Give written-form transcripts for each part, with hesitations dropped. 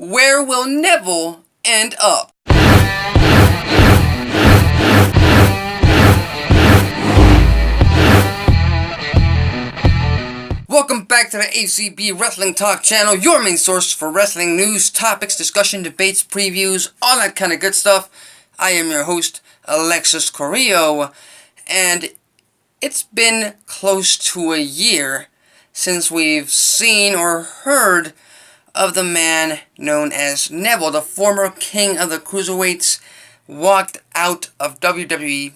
Where will Neville end up? Welcome back to the ACB Wrestling Talk channel, your main source for wrestling news, topics, discussion, debates, previews, all that kind of good stuff. I am your host, Alexis Corrillo, and it's been close to a year since we've seen or heard of the man known as Neville, the former king of the cruiserweights, walked out of WWE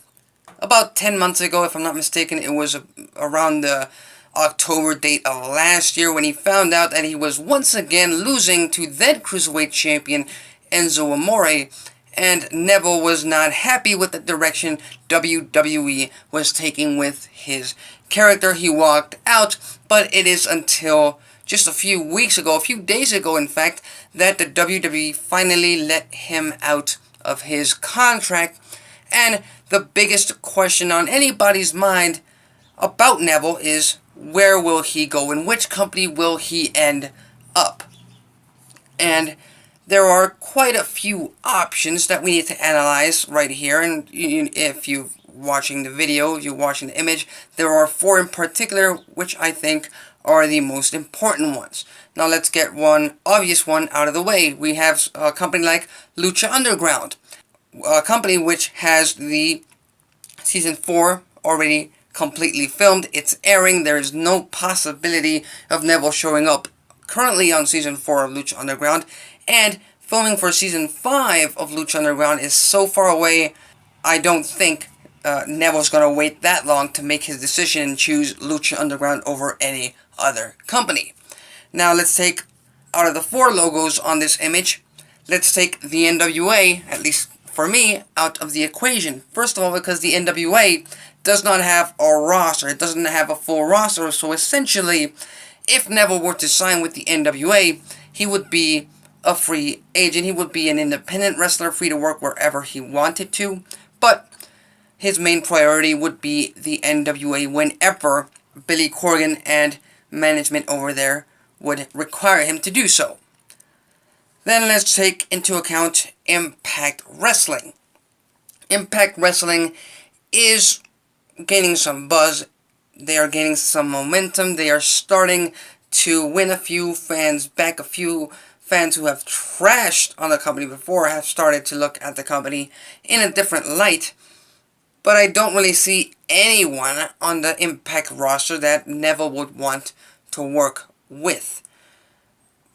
about 10 months ago, if I'm not mistaken. It was around the October date of last year when he found out that he was once again losing to then cruiserweight champion Enzo Amore, and Neville was not happy with the direction WWE was taking with his character. He walked out, but it is until just a few days ago in fact, that the WWE finally let him out of his contract. And the biggest question on anybody's mind about Neville is, where will he go? In which company will he end up? And there are quite a few options that we need to analyze right here. And if you're watching the video, if you're watching the image, there are four in particular which I think are the most important ones. Now let's get one obvious one out of the way. We have a company like Lucha Underground, a company which has the Season 4 already completely filmed. It's airing. There is no possibility of Neville showing up currently on Season 4 of Lucha Underground, and filming for Season 5 of Lucha Underground is so far away, I don't think Neville's going to wait that long to make his decision and choose Lucha Underground over any other company. Now let's take, out of the four logos on this image, let's take the NWA, at least for me, out of the equation. First of all, because the NWA does not have a roster. It doesn't have a full roster, so essentially, if Neville were to sign with the NWA, he would be a free agent. He would be an independent wrestler, free to work wherever he wanted to, but his main priority would be the NWA whenever Billy Corgan and management over there would require him to do so. Then let's take into account Impact Wrestling. Impact Wrestling is gaining some buzz. They are gaining some momentum. They are starting to win a few fans back. A few fans who have trashed on the company before have started to look at the company in a different light. But I don't really see anyone on the Impact roster that Neville would want to work with.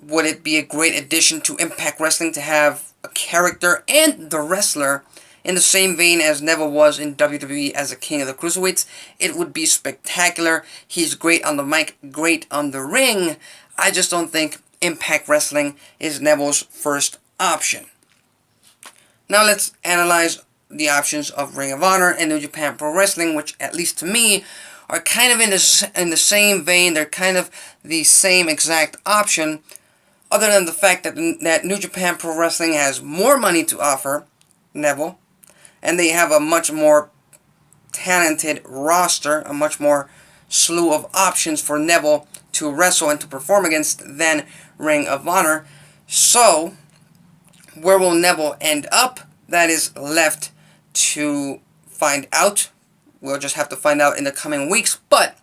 Would it be a great addition to Impact Wrestling to have a character and the wrestler in the same vein as Neville was in WWE as a king of the cruiserweights? It would be spectacular. He's great on the mic, great on the ring. I just don't think Impact Wrestling is Neville's first option. Now let's analyze the options of Ring of Honor and New Japan Pro Wrestling, which, at least to me, are kind of in the same vein. They're kind of the same exact option, other than the fact that New Japan Pro Wrestling has more money to offer Neville, and they have a much more talented roster, a much more slew of options for Neville to wrestle and to perform against than Ring of Honor. So, where will Neville end up? That is left to find out. We'll just have to find out in the coming weeks. But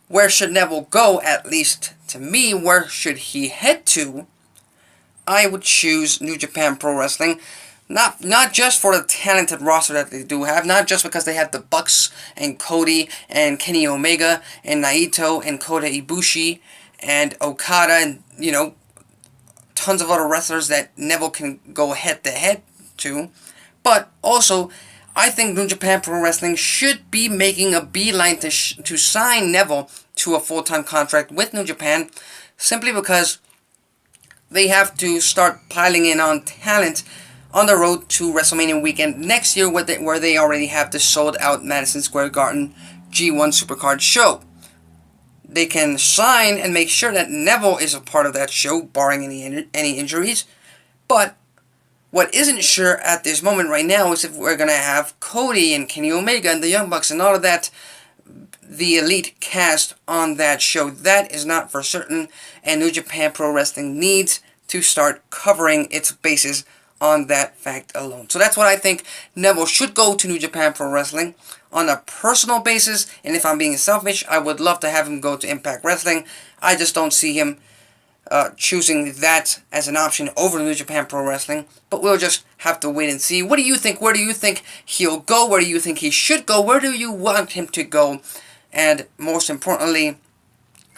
where should Neville go? At least to me, where should he head to? I would choose New Japan Pro Wrestling. Not just for the talented roster that they do have, not just because they have the Bucks and Cody and Kenny Omega and Naito and Kota Ibushi and Okada and, tons of other wrestlers that Neville can go head-to-head to, but also I think New Japan Pro Wrestling should be making a beeline to sign Neville to a full-time contract with New Japan, simply because they have to start piling in on talent on the road to WrestleMania weekend next year, where they already have the sold-out Madison Square Garden G1 Supercard show. They can sign and make sure that Neville is a part of that show, barring any injuries. But what isn't sure at this moment right now is if we're going to have Cody and Kenny Omega and the Young Bucks and all of that, the elite cast on that show. That is not for certain, and New Japan Pro Wrestling needs to start covering its bases on that fact alone. So that's what I think. Neville should go to New Japan Pro Wrestling on a personal basis, and if I'm being selfish, I would love to have him go to Impact Wrestling. I just don't see him choosing that as an option over New Japan Pro Wrestling, but we'll just have to wait and see. What do you think? Where do you think he'll go? Where do you think he should go? Where do you want him to go? And most importantly,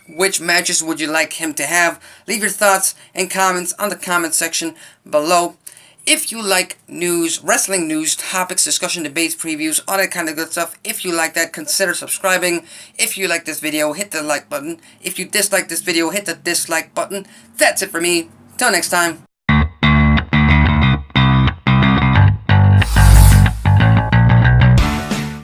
which matches would you like him to have? Leave your thoughts and comments on the comment section below. If you like news, wrestling news, topics, discussion, debates, previews, all that kind of good stuff, if you like that, consider subscribing. If you like this video, hit the like button. If you dislike this video, hit the dislike button. That's it for me. Till next time.